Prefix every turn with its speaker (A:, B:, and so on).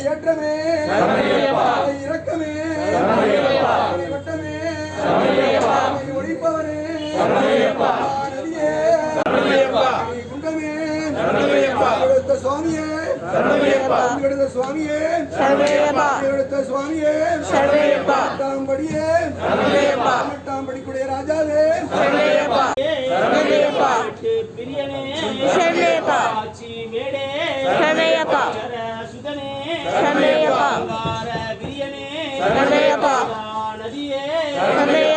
A: ஏற்றமே இரக்கமே வட்டமே ஒழிப்பவனே குண்டமே எடுத்த சுவாமியே எடுத்த சுவாமியே எடுத்த சுவாமியே படியே படிக்குடைய ராஜாவே
B: நதியே